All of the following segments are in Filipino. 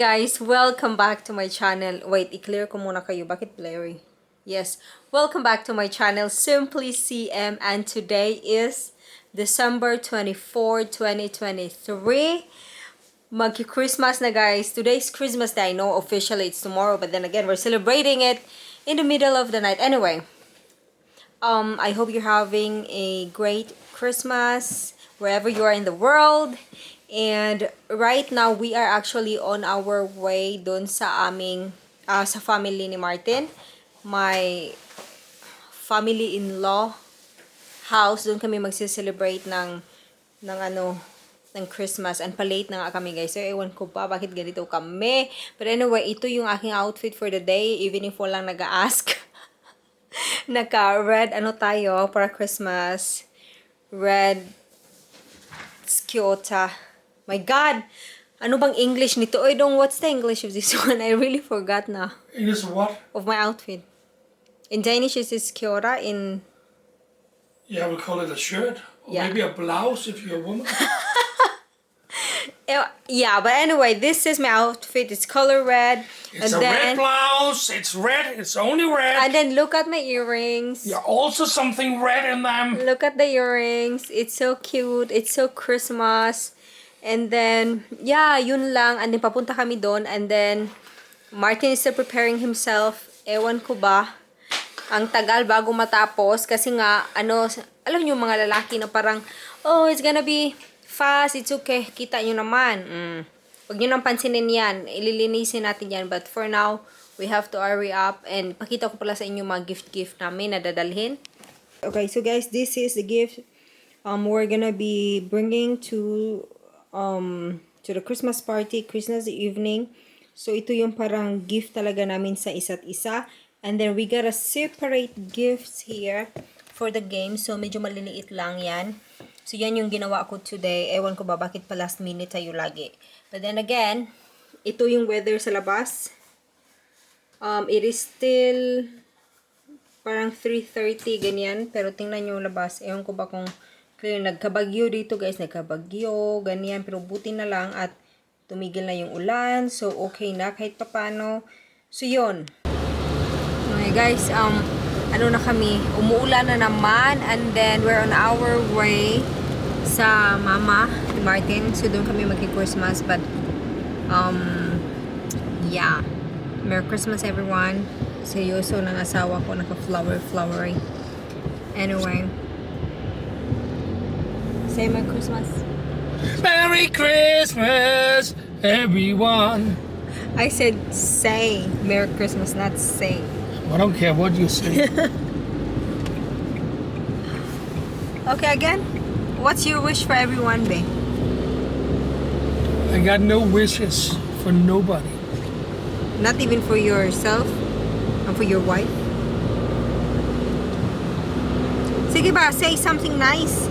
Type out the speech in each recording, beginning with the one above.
Guys, welcome back to my channel. Wait, i-clear ko muna kayo. Bakit blurry? Yes, welcome back to my channel, Simply CM, and today is December 24, 2023. Magki-Christmas na guys. Today's Christmas Day. I know officially it's tomorrow, but then again, we're celebrating it in the middle of the night. Anyway, I hope you're having a great Christmas wherever you are in the world. And right now, we are actually on our way dun sa aming, sa family ni Martin. My family-in-law house. Dun kami magsiselebrate ng Christmas. And palate na nga kami guys. So, ewan ko pa bakit ganito kami. But anyway, ito yung aking outfit for the day. Even if walang nag-ask. Naka-red, tayo para Christmas. Red Skiota. My God! Ano bang English nito? What's the English of this one? I really forgot na. English of what? Of my outfit. In Danish, it is Skiota. In... Yeah, we'll call it a shirt. Or Yeah. maybe a blouse if you're a woman. Yeah, but anyway, this is my outfit. It's color red. It's and a red blouse. It's red. It's only red. And then look at my earrings. Yeah, also something red in them. Look at the earrings. It's so cute. It's so Christmas. And then, yeah, yun lang. And then, papunta kami doon. And then, Martin is still preparing himself. Ewan ko ba. Ang tagal bago matapos. Kasi nga, alam niyo mga lalaki na parang, oh, it's gonna be fast. It's okay. Kita nyo naman. Huwag nyo nang pansinin yan. Ililinisin natin yan. But for now, we have to hurry up. And pakita ko pala sa inyo mga gift namin na dadalhin. Okay, so guys, this is the gift we're gonna be bringing to the Christmas party, Christmas evening. So, ito yung parang gift talaga namin sa isa't isa. And then, we got a separate gifts here for the game. So, medyo maliliit lang yan. So, yan yung ginawa ko today. Ewan ko ba, bakit pa last minute tayo lagi. But then again, ito yung weather sa labas. It is still parang 3:30, ganyan. Pero tingnan nyo yung labas. Ewan ko ba kung nagkabagyo dito guys. Nagkabagyo, ganyan. Pero buti na lang at tumigil na yung ulan. So, okay na kahit papano. So, yun. Okay guys, na kami. Umuulan na naman. And then, we're on our way sa mama ni Martin. So, doon kami magki-Christmas. But, yeah. Merry Christmas everyone. Seryoso ng asawa ko. Naka-flowery. Anyway. Say Merry Christmas. Merry Christmas, everyone. I said say Merry Christmas, not say. I don't care what you say. Okay, again. What's your wish for everyone, babe? I got no wishes for nobody. Not even for yourself and for your wife? Sige ba, say something nice.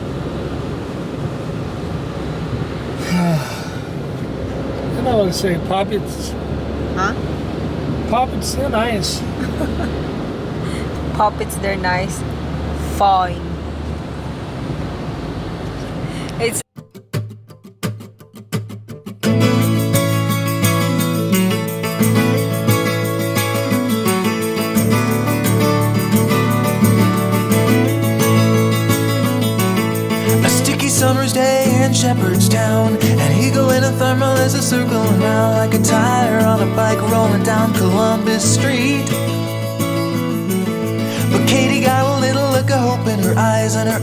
I don't want to say puppets. Huh? Puppets, they're nice. Puppets, they're nice. Fine. It's a sticky summer's day in Shepherdstown. An eagle in a thermal is a circling round like a tire on a bike rolling down Columbus Street. But Katie got a little look of hope in her eyes, and her